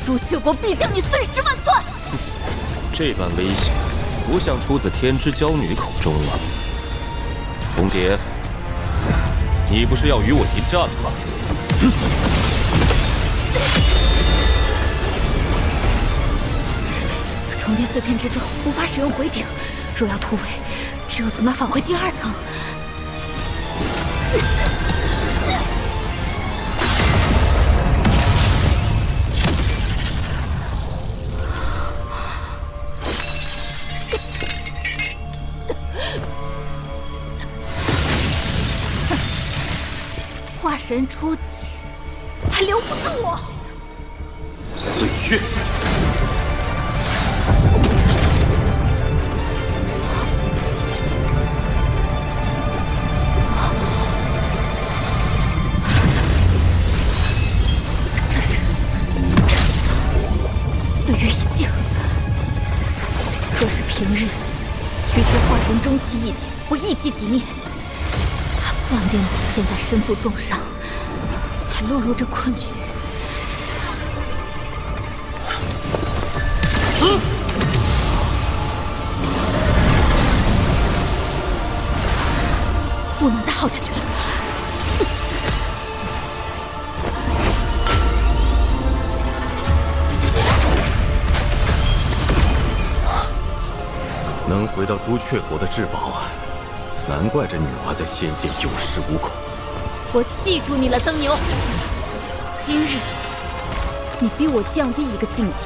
朱雀国必将你碎尸万段！这般威胁，不像出自天之娇女口中啊。红蝶，你不是要与我一战吗？重叠碎片之中无法使用回顶，若要突围，只有从那返回第二层。化神初级，还留不住我。岁月。这是岁月已尽。若是平日，区区化神中期一劫，我一击即灭。断定我现在身负重伤，才落入这困局。不能再耗下去了。能回到朱雀国的至宝啊！难怪这女娲在仙界有恃无恐。我记住你了，曾牛。今日你逼我降低一个境界，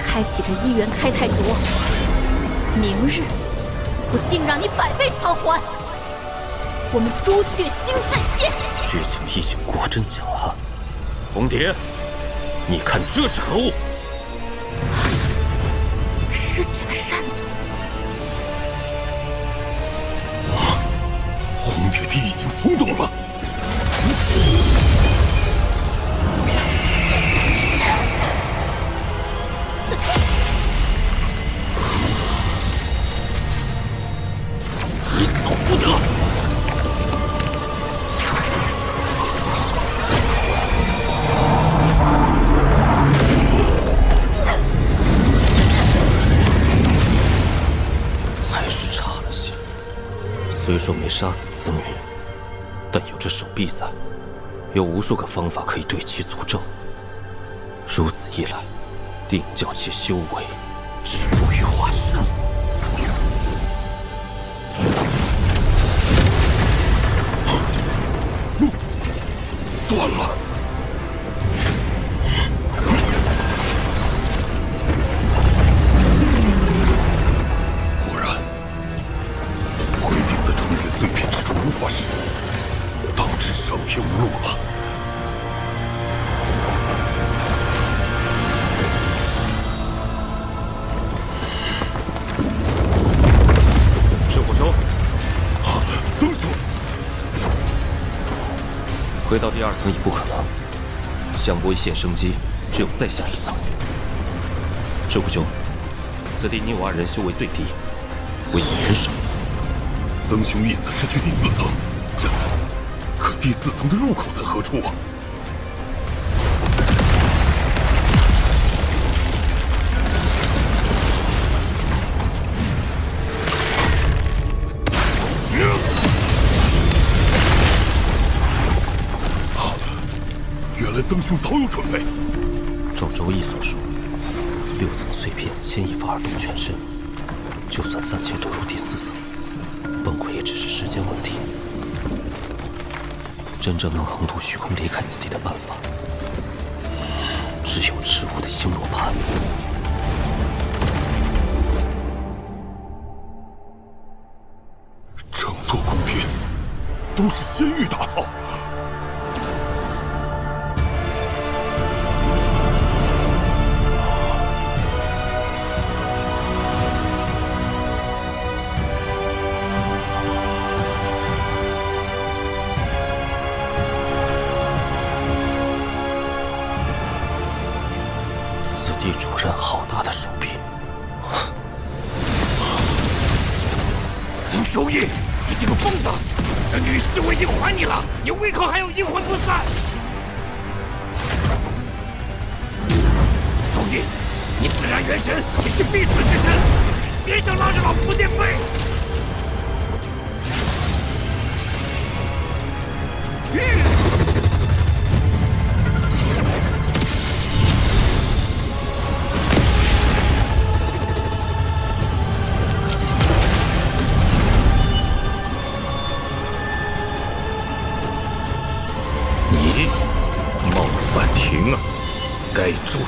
开启这一元开泰镯。明日我定让你100倍偿还。我们朱雀星再见。血景已经果真强悍。红蝶，你看这是何物？师姐的扇子。红铁蹄已经松动了。你走不得！还是差了些。虽说没杀死此女，但有这手臂在，有无数个方法可以对其诅咒。如此一来，定叫其修为止步于化神。路断了。果然，回顶在重叠碎片之中无法使用，导致上天无路了。赤虎兄，曾兄，回到第2层已不可能，想搏一线生机，只有再下一层。赤虎兄，此地你我2人修为最低，为你人手。曾兄意思是去第4层，可第4层的入口在何处啊？原来曾兄早有准备。照周易所说，6层碎片牵一发而动全身，就算暂且躲入第4层，崩溃也只是时间问题。真正能横渡虚空离开此地的办法，只有赤虎的星罗盘。整座宫殿都是仙玉打造。地主人好大的手臂！周易，你这个疯子！这女尸我已经还你了，你为何还要阴魂不散？周弟，你自然元神也是必死之身，别想拉着老夫垫背！你冒犯婷儿，该诛！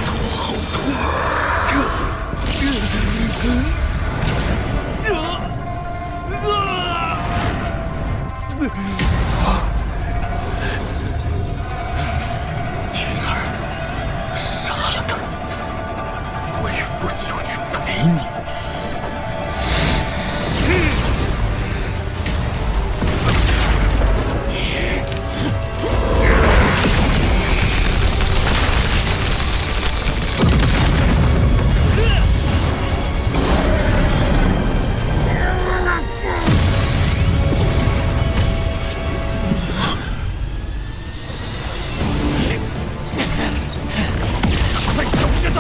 头好痛！婷儿，杀了他，为父就去陪你。快手势走，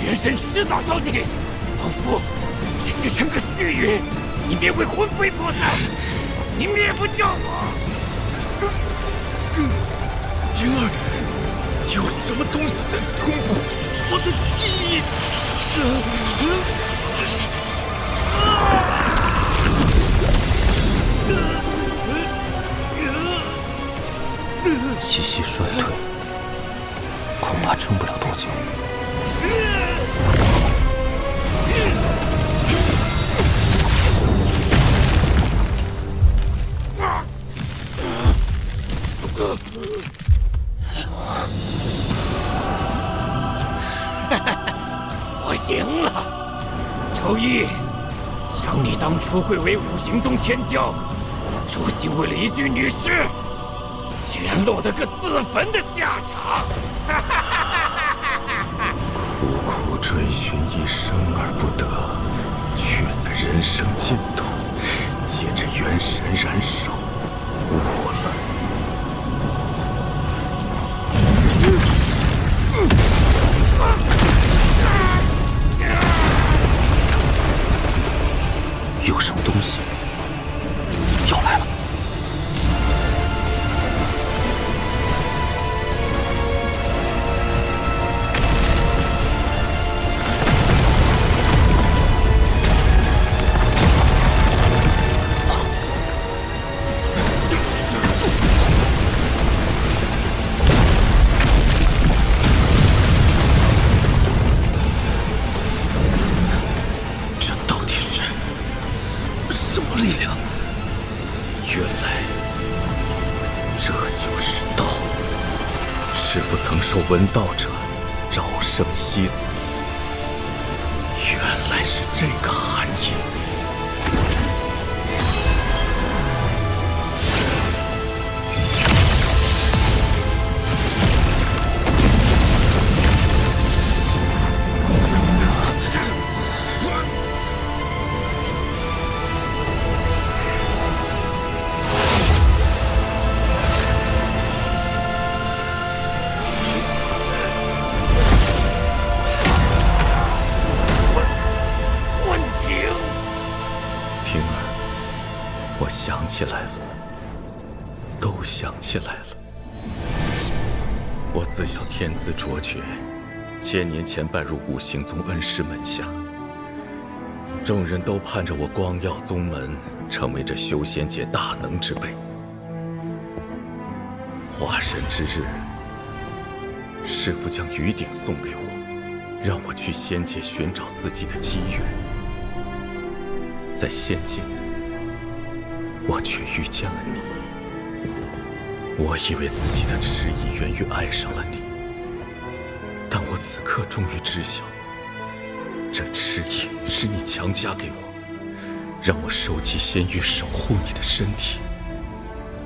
元神迟早烧尽。老夫只需撑个虚云，你便会魂飞魄散。你灭不掉我！婷儿，有什么东西在冲破我的记忆？气息衰退，恐怕撑不了多久。我赢了，周一，想你当初贵为五行宗天骄，如今为了一具女尸，居然落得个自焚的下场！苦苦追寻一生而不得，却在人生尽头借着元神燃烧，误了。有什么东西要来了？这到底是什么力量？原来这就是道。师父曾说闻道者朝生夕死，原来是这个含义。婷儿，我想起来了，都想起来了。我自小天资卓绝，1000年前拜入五行宗恩师门下，众人都盼着我光耀宗门，成为这修仙界大能之辈。化神之日，师父将鱼鼎送给我，让我去仙界寻找自己的机缘。在仙界，我却遇见了你。我以为自己的痴意源于爱上了你，但我此刻终于知晓，这痴意是你强加给我，让我收集仙玉，守护你的身体。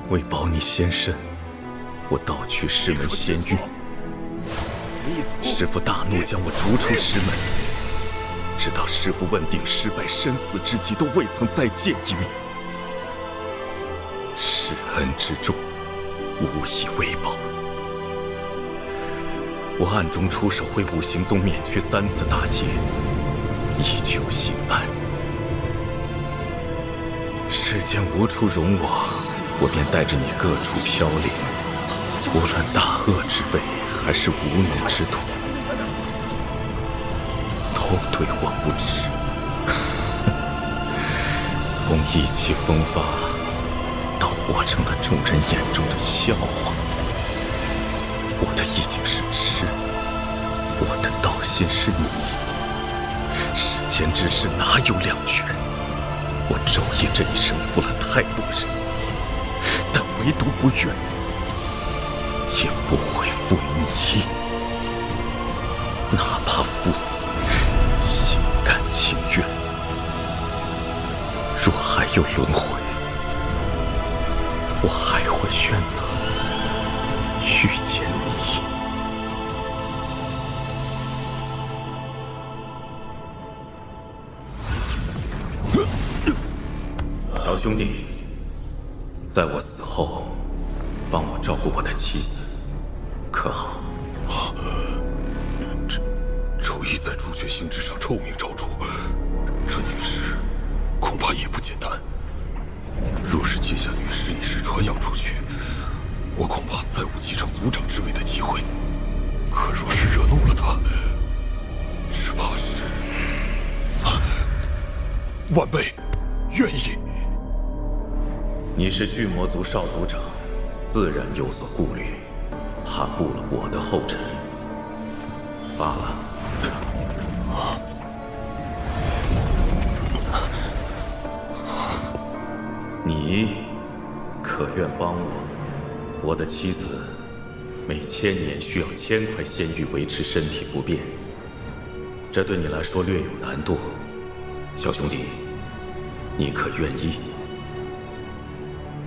为保你仙身，我盗取师门仙玉。师父大怒，将我逐出师门。直到师父问鼎失败，生死之际都未曾再见一面。施恩之重，无以为报。我暗中出手为五行宗免去3次大劫，以求心安。世间无处容我便带着你各处飘零，无论大恶之辈还是无能之徒，都对我不耻。从意气风发到活成了众人眼中的笑话，我的意境是痴，我的道心是你。世间之事哪有两全？我昼夜这一生负了太多人，但唯独不愿，也不会负你。哪怕赴死，心甘情愿。若还有轮回，我还会选择遇见你。小兄弟，在我死后，帮我照顾我的妻子，可好？周一在朱雀星之上臭名昭著，这女尸恐怕也不简单。若是接下女尸一事传扬出去，我恐怕再无继承族长之位的机会。可若是惹怒了她，只怕是……晚辈愿意。你是巨魔族少族长，自然有所顾虑，怕步了我的后尘。罢了。你可愿帮我？我的妻子每1000年需要1000块仙玉维持身体不变，这对你来说略有难度。小兄弟，你可愿意？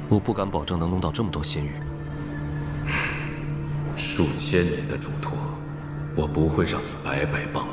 我不敢保证能弄到这么多仙玉。数千年的嘱托，我不会让你白白帮我。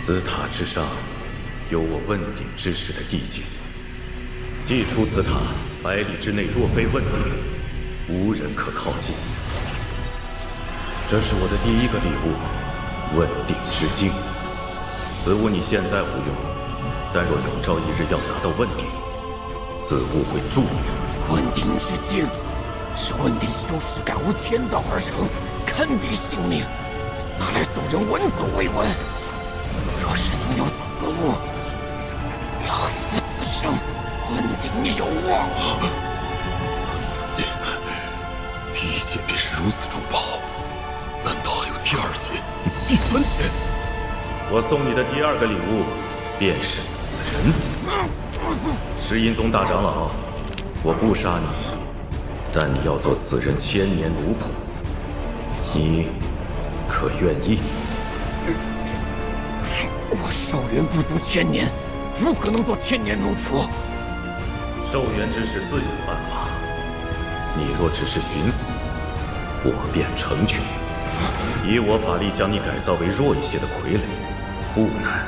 此塔之上，有我问鼎之时的意境。祭出此塔，100里之内若非问鼎，无人可靠近。这是我的第一个礼物，问鼎之境。此物你现在无用，但若有朝一日要达到问鼎，此物会助你。问鼎之境，是问鼎修士感悟天道而成，堪比性命，拿来送人闻所未闻。若是能有此物，老夫此生问鼎有望。第1件便是如此重宝，难道还有第2件、第3件？我送你的第2个礼物，便是此人。石阴宗大长老，我不杀你，但你要做此人1000年奴仆，你可愿意？我寿元不足1000年，如何能做1000年奴仆？寿元之事自有办法。你若只是寻死，我便成全。以我法力将你改造为弱一些的傀儡，不难。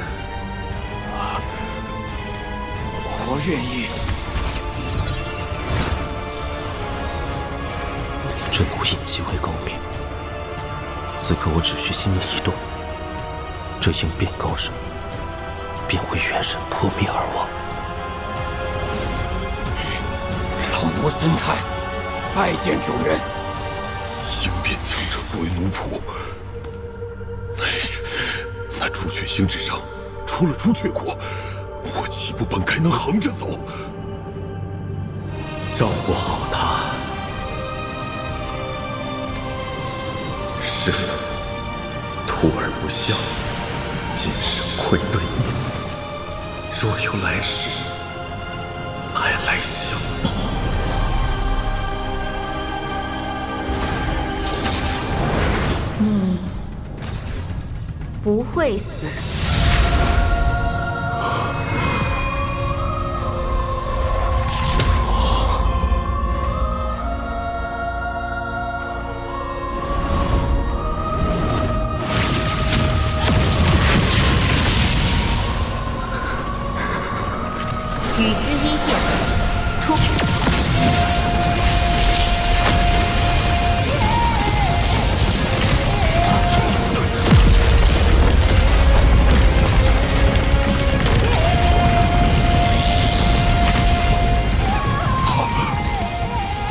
我愿意。这奴印极为高明，此刻我只需心念一动，这应变高手便会元神破灭而亡。老奴孙泰，拜见主人。应变强者作为奴仆，乃是旦朱雀星之上出了朱雀国，我岂不本该能横着走？照顾好他，师父，徒儿不孝，今生愧对您。若有来世，再来相报。你不会死。与之一剑，出。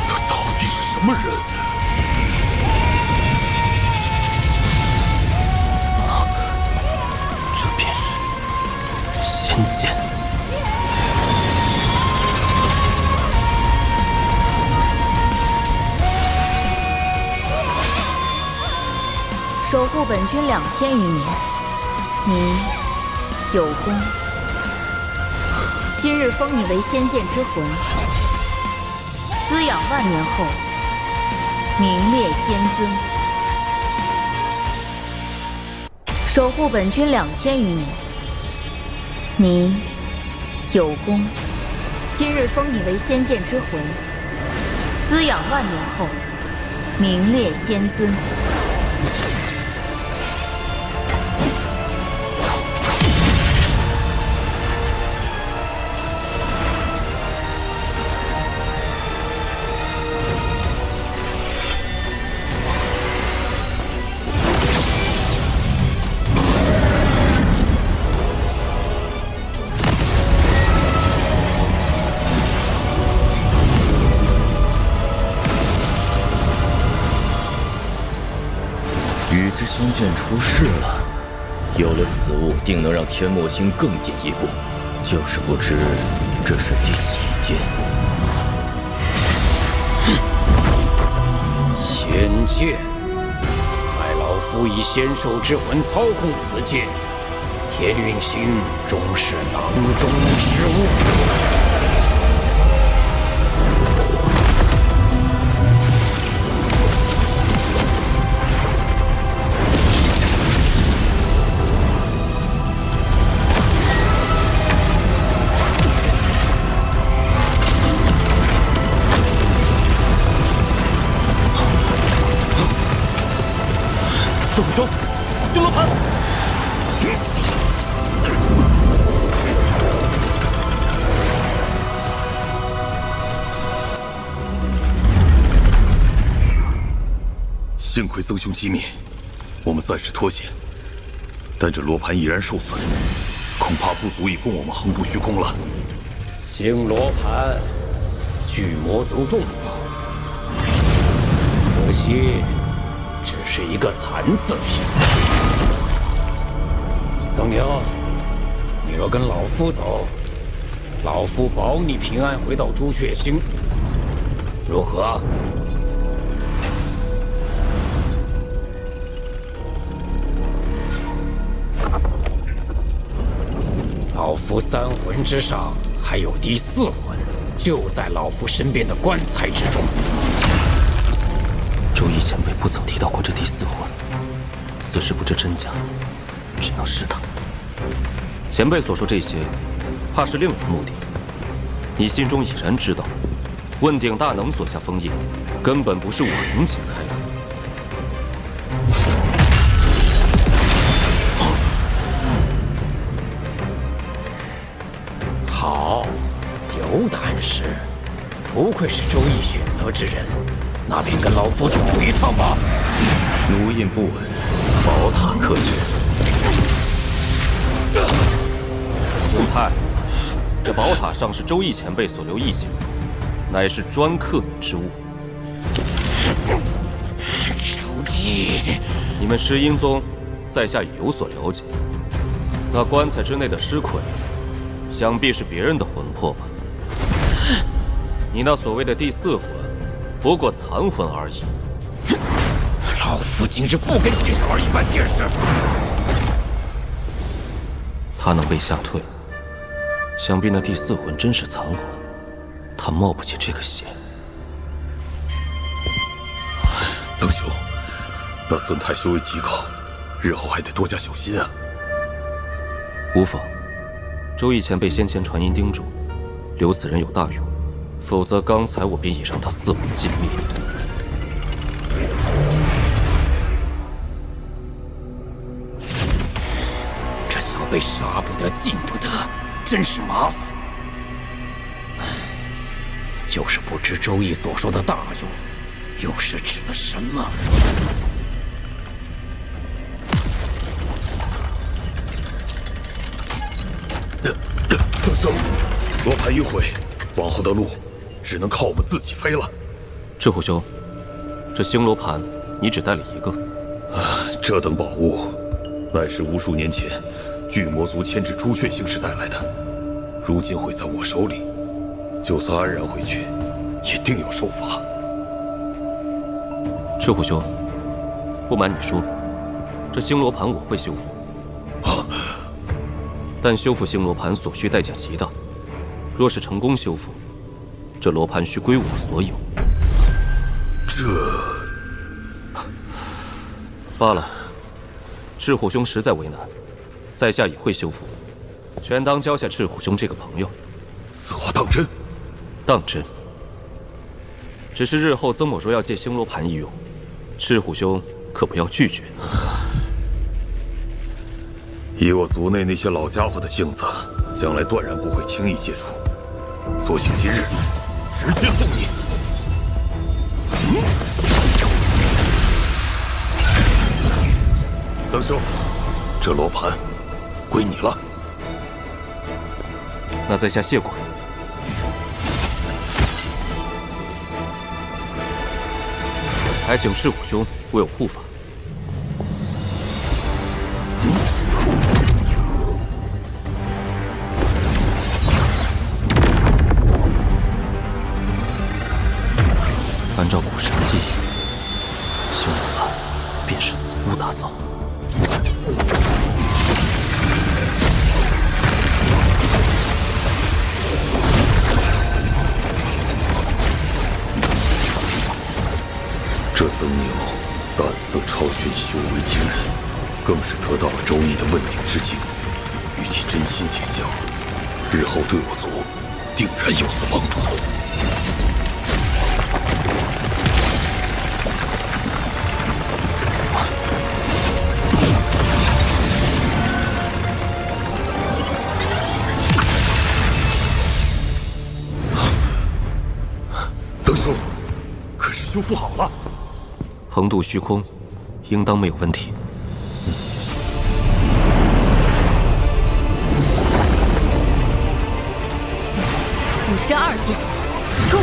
他到底是什么人？这便是仙剑。守护本君2000余年，你有功。今日封你为仙剑之魂，滋养万年后，名列仙尊。守护本君2000余年，你有功。今日封你为仙剑之魂，滋养万年后，名列仙尊。与之仙剑出世了，有了此物，定能让天墨星更进一步。就是不知这是第几剑。仙剑，待老夫以仙兽之魂操控此剑，天陨星终是囊中之物。周师兄，金罗盘！幸亏僧兄机密，我们暂时脱险。但这罗盘已然受损，恐怕不足以供我们横渡虚空了。星罗盘，巨魔族重宝，可惜只是一个残次品。曾宁，你若跟老夫走，老夫保你平安回到朱雀星，如何？老夫3魂之上还有第4魂，就在老夫身边的棺材之中。周易前辈不曾提到过这第4魂，此事不知真假，只能试探。前辈所说这些，怕是另有目的。你心中已然知道，问鼎大能所下封印，根本不是我能解开的。好，有胆识，不愧是周易选择之人。那便跟老夫走一趟吧。奴印不稳，宝塔克制。孙泰，这宝塔上是周易前辈所留意境，乃是专克你之物。周易，你们石英宗在下已有所了解，那棺材之内的尸块，想必是别人的魂魄吧？你那所谓的第四魂，不过残魂而已。老夫今日不跟金少儿一般见识。他能被吓退，想必那第四魂真是残魂，他冒不起这个险。曾兄，那孙太修为极高，日后还得多加小心啊。无妨，周义前被先前传音叮嘱，留此人有大用，否则刚才我便已让他四魂尽灭。这小辈杀不得，进不得，真是麻烦。就是不知周易所说的大用，又是指的什么？曾兄，罗盘一毁，往后的路只能靠我们自己飞了。赤虎兄，这星罗盘你只带了一个？这等宝物，乃是无数年前巨魔族牵制朱雀星矢带来的，如今毁在我手里，就算安然回去，也定要受罚。赤虎兄，不瞒你说，这星罗盘我会修复。但修复星罗盘所需代价极大，若是成功修复，这罗盘须归我所有。罢了，赤虎兄实在为难，在下也会修复，全当交下赤虎兄这个朋友。此话当真？当真。只是日后曾某若要借星罗盘一用，赤虎兄可不要拒绝。以我族内那些老家伙的性子，将来断然不会轻易接触。索性今日直接送你。曾兄，这罗盘归你了。那在下谢过。还请赤虎兄为我护法。按照古神记，星罗盘便是此物打造。这曾牛胆色超群，修为惊人，更是得到了周易的问鼎之境。与其真心结交，日后对我族定然有所帮助。曾兄，可是修复好了？横渡虚空，应当没有问题。52剑，住！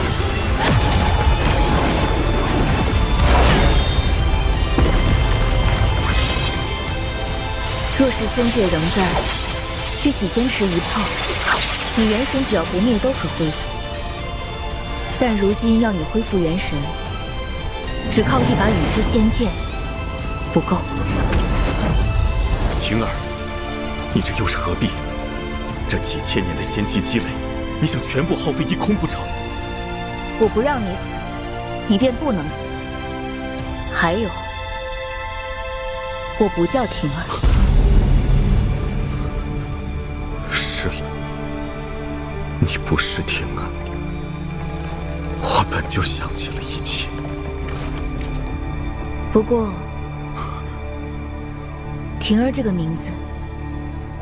若是仙界仍在，去洗仙池一泡，你元神只要不灭都可恢复。但如今要你恢复元神，只靠一把雨之仙剑不够。婷儿，你这又是何必？这几千年的仙气积累，你想全部耗费一空不成？我不让你死，你便不能死。还有，我不叫婷儿。是了，你不是婷儿，我本就想起了一切。不过，婷儿这个名字，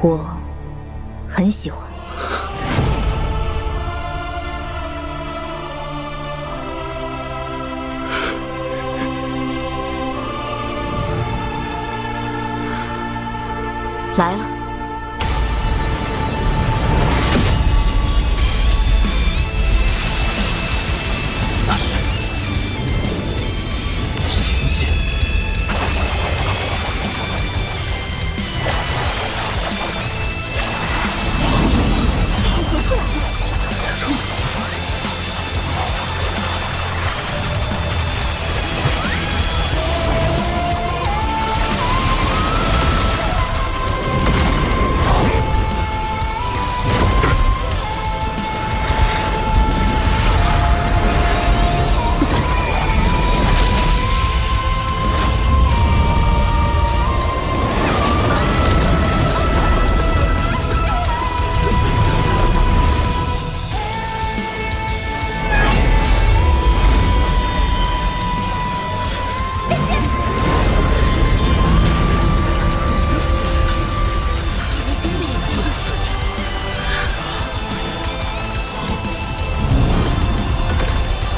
我很喜欢。来了。那是仙剑。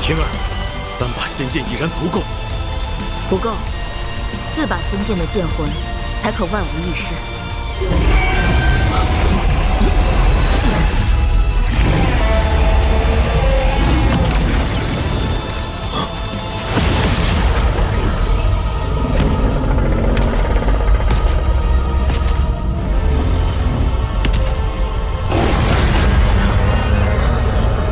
天儿，3把仙剑已然足够。不够，4把仙剑的剑魂才可万无一失。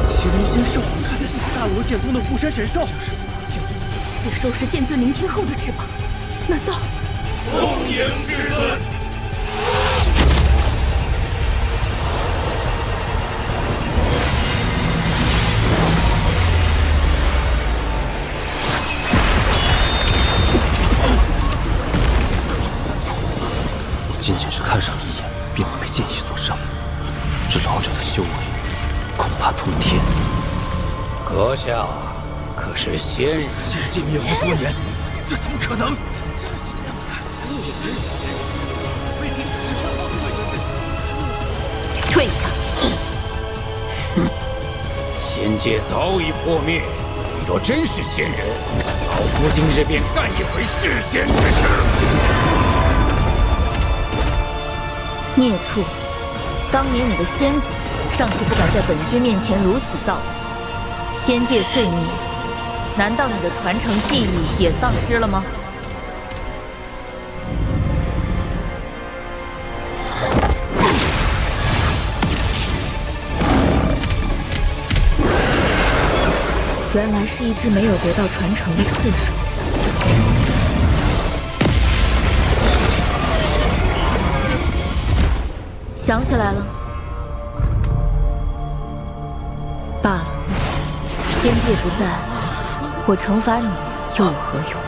麒麟仙兽，看的是大罗剑宗的护山神兽。此兽是剑尊聆天后的翅膀，难道？风迎至尊。仅仅是看上一眼，便会被剑意所伤，这老者的修为恐怕通天。阁下可是仙人？仙界灭亡多年，这怎么可能？退下！仙界早已破灭，你若真是仙人，老夫今日便干一回弑仙之事。孽畜！当年你的先祖尚且不敢在本君面前如此造次，仙界碎灭，难道你的传承技艺也丧失了吗？原来是一只没有得到传承的刺手。想起来了，罢了，仙界不在，我惩罚你又有何用？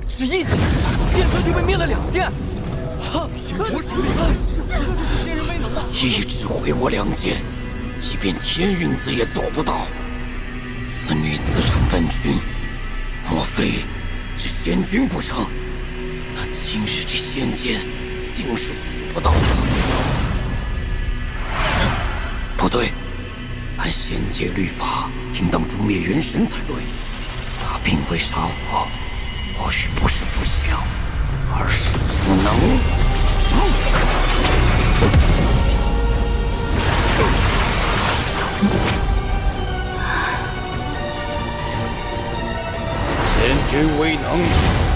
只一剑，剑尊就被灭了2剑。仙主实力，这就是仙人威能吗？一指毁我2剑，即便天运子也做不到。此女自称本君，莫非是仙君不成？那今日这仙剑，定是取不到了。不对，按仙界律法，应当诛灭元神才对。他并未杀我，或许不是不想，而是不能。仙君威能，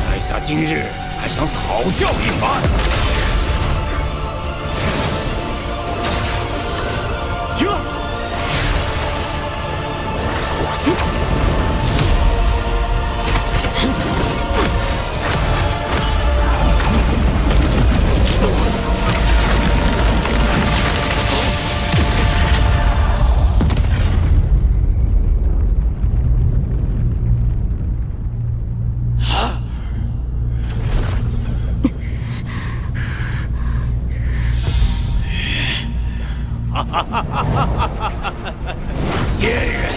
在下今日还想讨教一番。停！仙人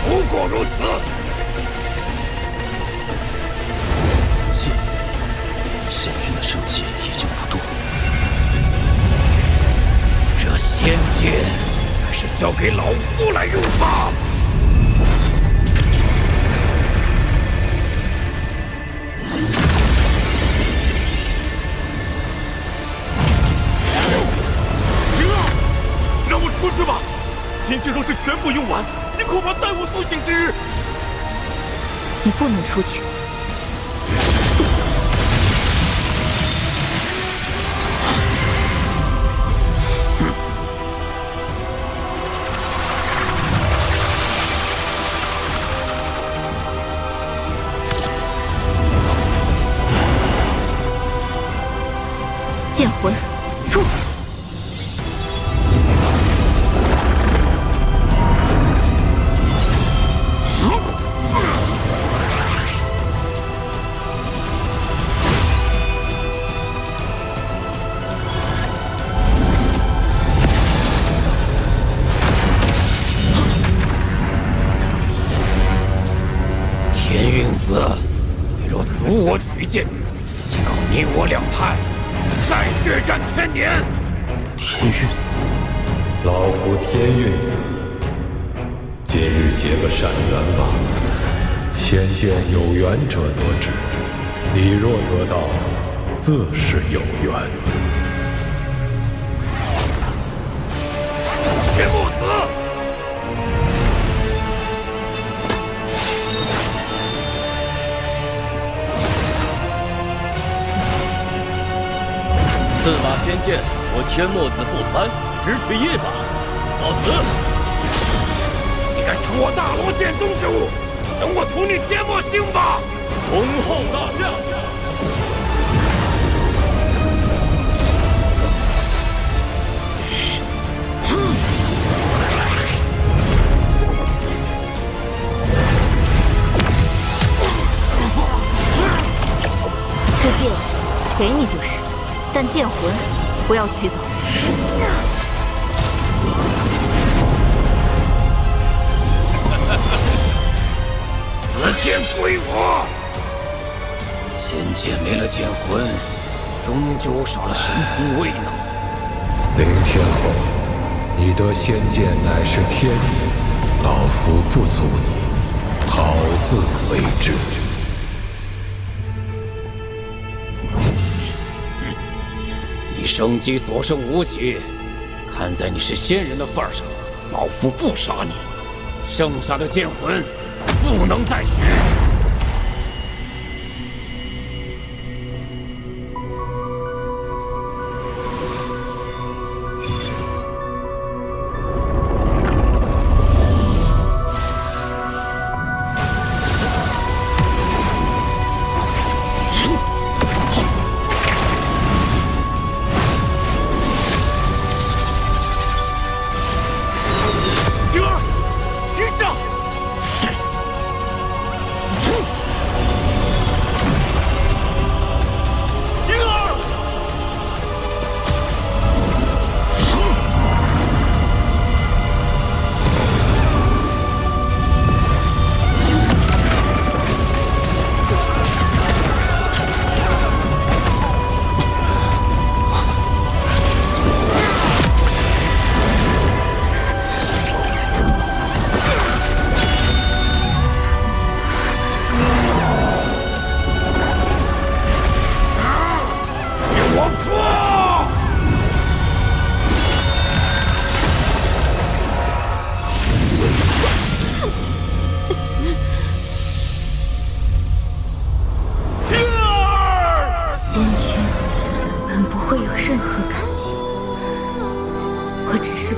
不过如此。此剑，仙君的生机已经不多。这仙剑还是交给老夫来用吧。让我出去吧！仙剑若是全部用完，你恐怕再无苏醒之日。你不能出去。剑魂，出！天运子，你若阻我取剑，即靠你我两派再血战千年。天运子，老夫天运子，今日结个善缘吧。仙剑有缘者得之，你若得到，自是有缘。铁木子，4把仙剑，我天墨子不贪，只取1把，到此。你敢抢我大罗剑宗之物，等我屠你天墨星吧！恭候大将。这剑给你就是，但剑魂不要取走。此剑归我。仙剑没了剑魂，终究少了神通威能。灵天后，你得仙剑乃是天意，老夫不阻你，好自为之。你生机所剩无几，看在你是仙人的份上，老夫不杀你。剩下的剑魂不能再取。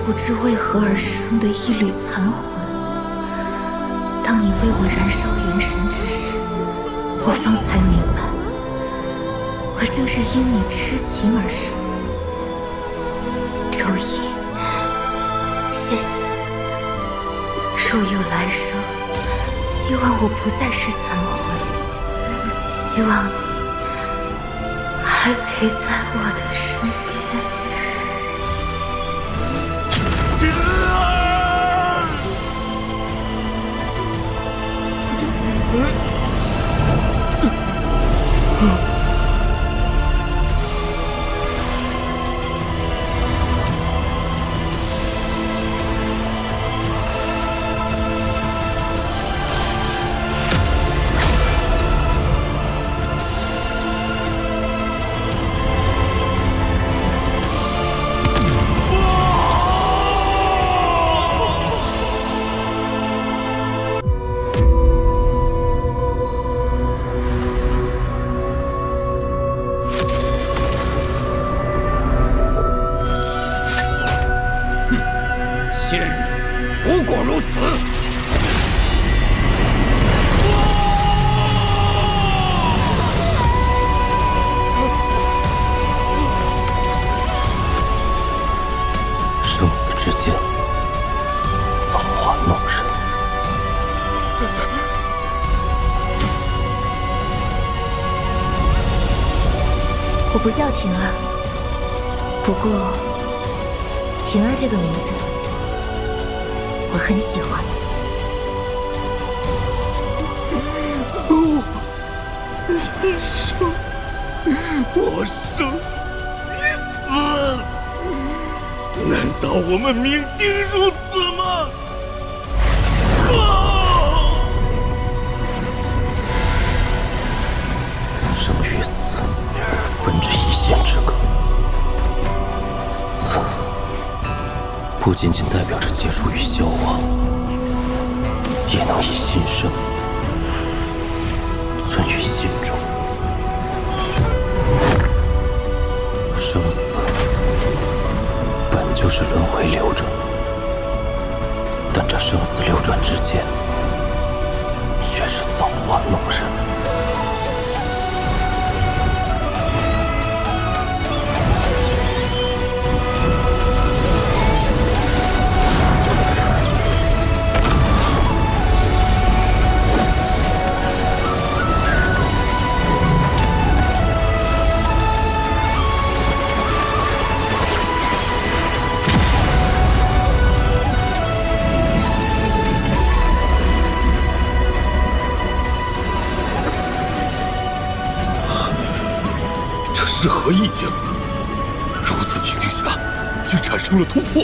不知为何而生的一缕残魂。当你为我燃烧元神之时，我方才明白，我正是因你痴情而生。周易，谢谢。若有来生，希望我不再是残魂，希望你还陪在我的身边。我不叫婷儿，不过婷儿这个名字我很喜欢。我生，你死，难道我们命定如此吗？生与死，本着一线之隔。死，不仅仅代表着结束与消亡，也能以新生存于心中。生死本就是轮回流转，但这生死流转之间，却是造化弄人。是何意境？如此情境下，竟产生了突破。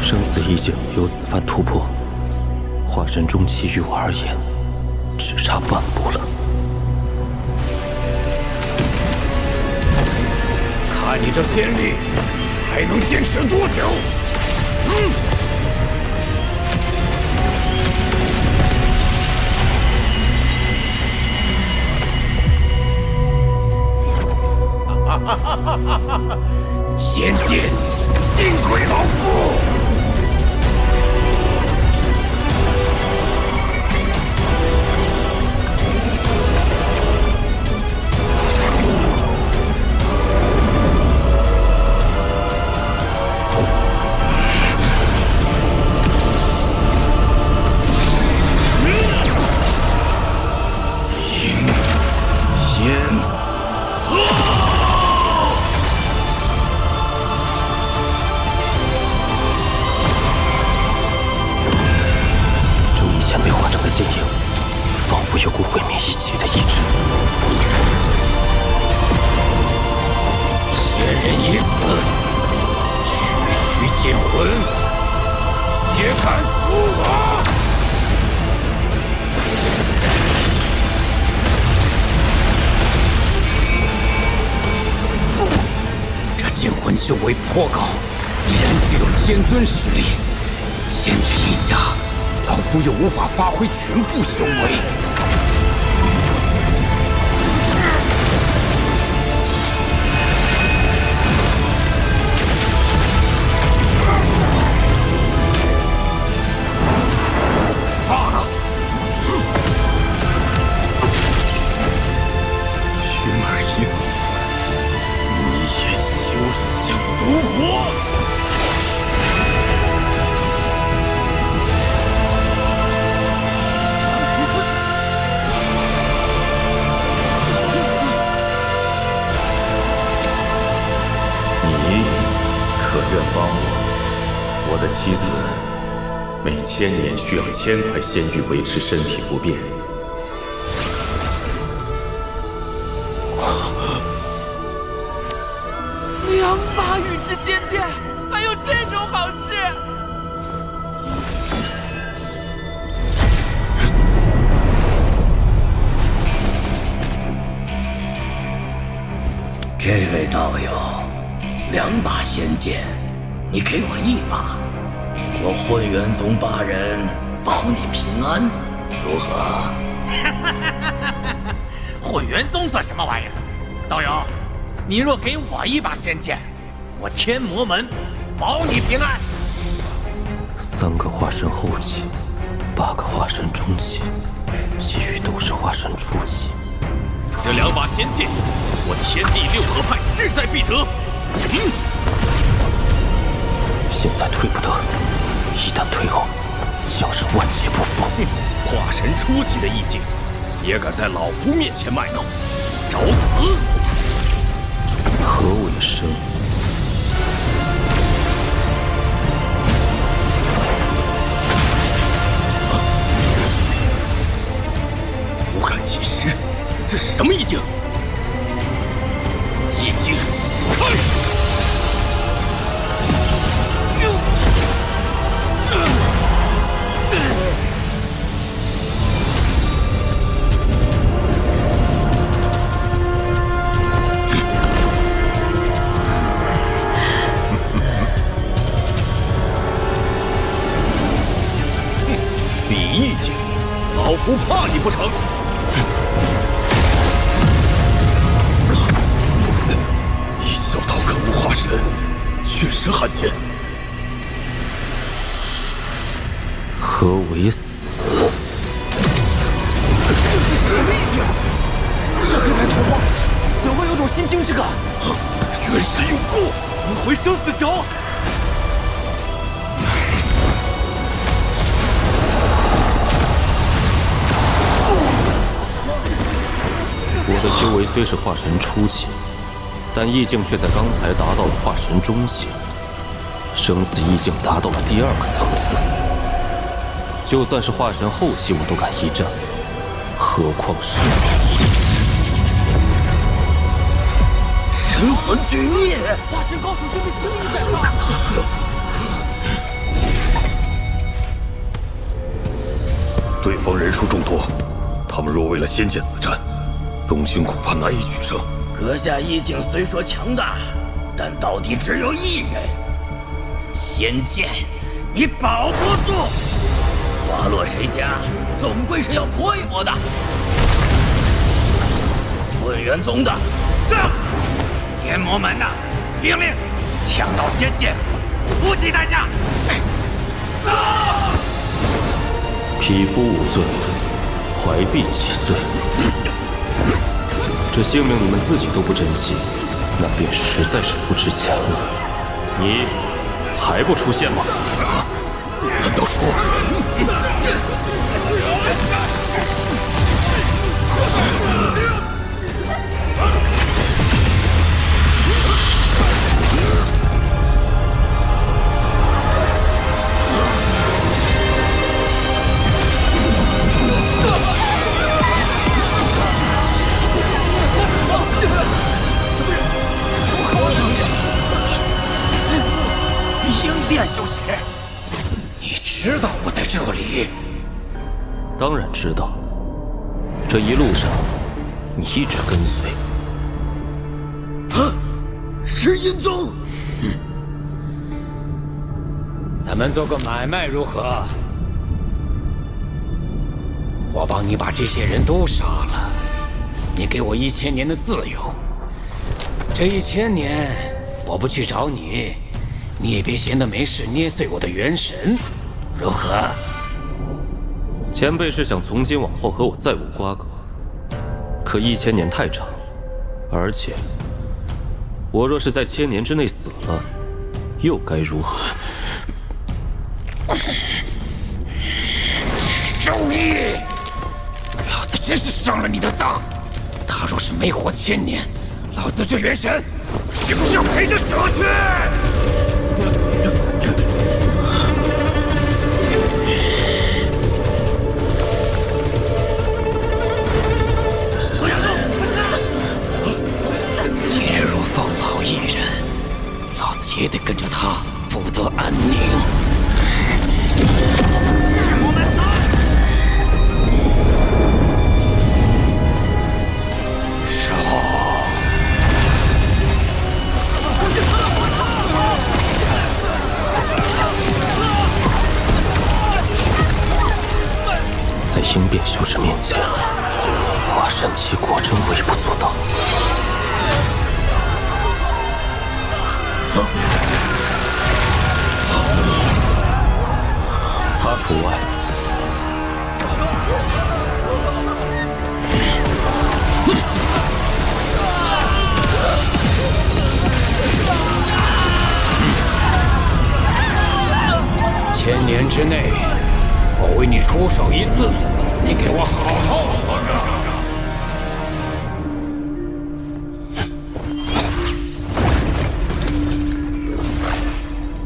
生死意境由此番突破，化神中期于我而言，只差半步了。看你这仙力，还能坚持多久？仙剑，幸亏老夫！阴天。被化成的剑影，仿佛有股毁灭一切的意志。仙人已死，区区剑魂，也敢负我！这剑魂修为颇高，依然具有仙尊实力，限制一下。老夫又无法发挥全部修为。罢了。天儿已死，你也休想夺活！可愿帮我的妻子每1000年需要1000块仙玉维持身体不变。2把宇之仙剑，还有这种好事！这位道友，2把仙剑，你给我1把，我混元宗8人保你平安，如何？混元宗算什么玩意儿？道友，你若给我1把仙剑，我天魔门保你平安。3个化神后期，8个化神中期，其余都是化神初期。这2把仙剑，我天地6合派志在必得。现在退不得，一旦退后，将是万劫不复。化神初期的意境，也敢在老夫面前卖弄，找死！何为生？无敢起时，这是什么意境？意境，开！比意境，老夫怕你不成？一小刀可悟化神，确实罕见。何为死？什么意境？这黑白图画怎会有种心惊之感？原是永固，轮回生死轴。我的修为虽是化神初期，但意境却在刚才达到了化神中期，生死意境达到了第2个层次。就算是化神后期，我都敢一战，何况是你？神魂俱灭，化神高手就被轻易斩杀。对方人数众多，他们若为了仙剑死战，宗兄恐怕难以取胜。阁下意境虽说强大，但到底只有一人。仙剑，你保不住。花落谁家，总归是要搏一搏的。混元宗的，上！天魔门的，兵令抢到仙剑，不计代价。走！匹夫无罪，怀璧其罪。这性命你们自己都不珍惜，那便实在是不值钱了。你还不出现吗？难道说？应变修士，你知道我在这里？当然知道。这一路上，你一直跟随。是阴宗。咱们做个买卖如何？我帮你把这些人都杀了，你给我1000年的自由。这1000年，我不去找你，你也别闲得没事捏碎我的元神，如何？前辈是想从今往后和我再无瓜葛，可1000年太长，而且我若是在1000年之内死了，又该如何？周易，老子真是上了你的当！他若是没活1000年，老子这元神岂不是要陪着舍去？今日若放跑一人，老子也得跟着他不得安宁。在应变修士面前，华神期果真微不足道。他除外。1000年之内，某回你出手一次，你给我好好活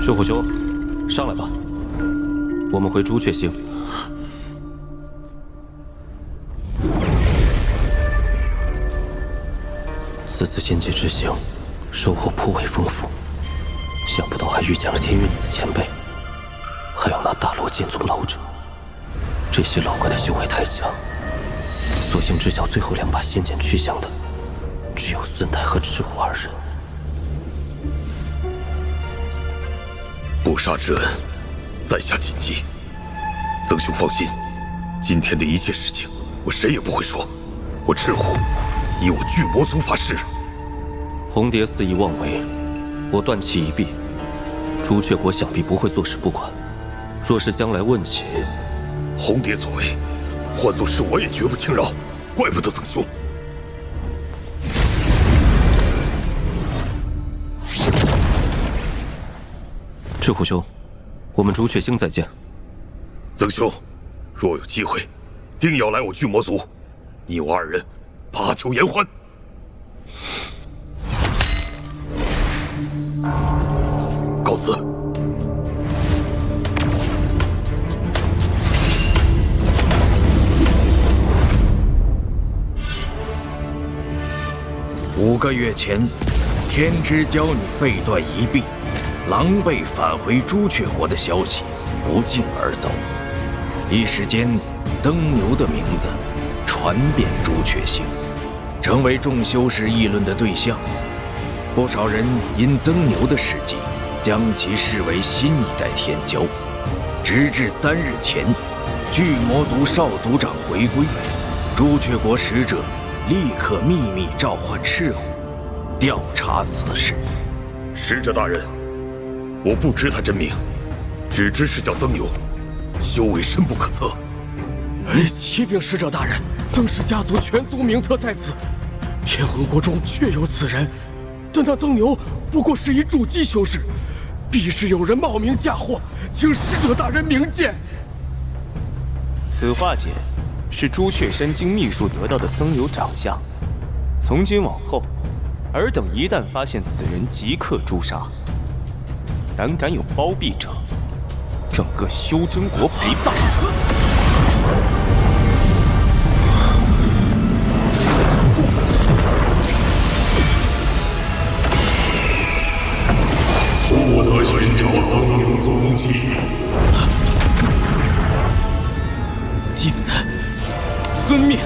赤虎兄，上来吧，我们回朱雀星。此次仙界之行，收获颇为丰富，想不到还遇见了天云子前辈，还有那大罗剑宗老者。这些老怪的修为太强，所幸知晓最后2把仙剑去向的，只有孙泰和赤虎2人。不杀之恩，在下谨记。曾兄放心，今天的一切事情，我谁也不会说。我赤虎，以我巨魔族发誓。红蝶肆意妄为，我断其一臂，朱雀国想必不会坐视不管。若是将来问起红蝶所为，换作是我也绝不轻饶，怪不得曾兄。赤虎兄，我们朱雀星再见。曾兄，若有机会，定要来我巨魔族，你我2人把酒言欢。告辞。5个月前，天之娇女被断一臂，狼狈返回朱雀国的消息不胫而走，一时间，曾牛的名字传遍朱雀星，成为众修士议论的对象。不少人因曾牛的事迹，将其视为新一代天骄。直至3日前，巨魔族少族长回归，朱雀国使者立刻秘密召唤赤虎，调查此事。使者大人，我不知他真名，只知是叫曾牛，修为深不可测。启禀使者大人，曾氏家族全族名册在此，天魂国中确有此人，但那曾牛不过是一筑基修士，必是有人冒名嫁祸，请使者大人明鉴。此画简是朱雀山经秘术得到的曾牛长相，从今往后，尔等一旦发现此人，即刻诛杀。胆敢有包庇者，整个修真国陪葬。不得寻找曾牛踪迹。弟子遵命。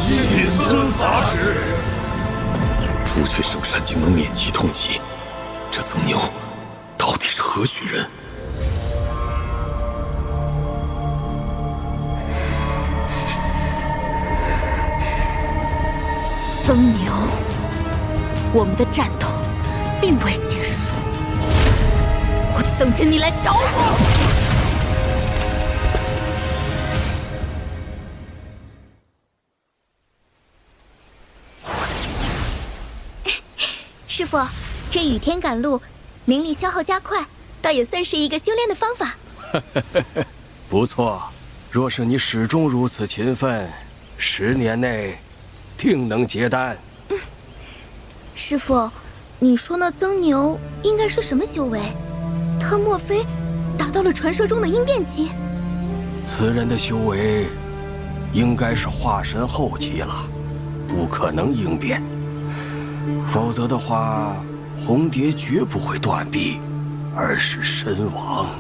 谨遵法旨。朱雀圣山竟能免其通缉，这曾牛到底是何许人？曾牛，我们的战斗并未结束，我等着你来找我。师傅，这雨天赶路，灵力消耗加快，倒也算是一个修炼的方法。不错，若是你始终如此勤奋，10年内定能结丹。师傅，你说那曾牛应该是什么修为？他莫非达到了传说中的应变期？此人的修为应该是化神后期了，不可能应变。否则的话，红蝶绝不会断臂，而是身亡。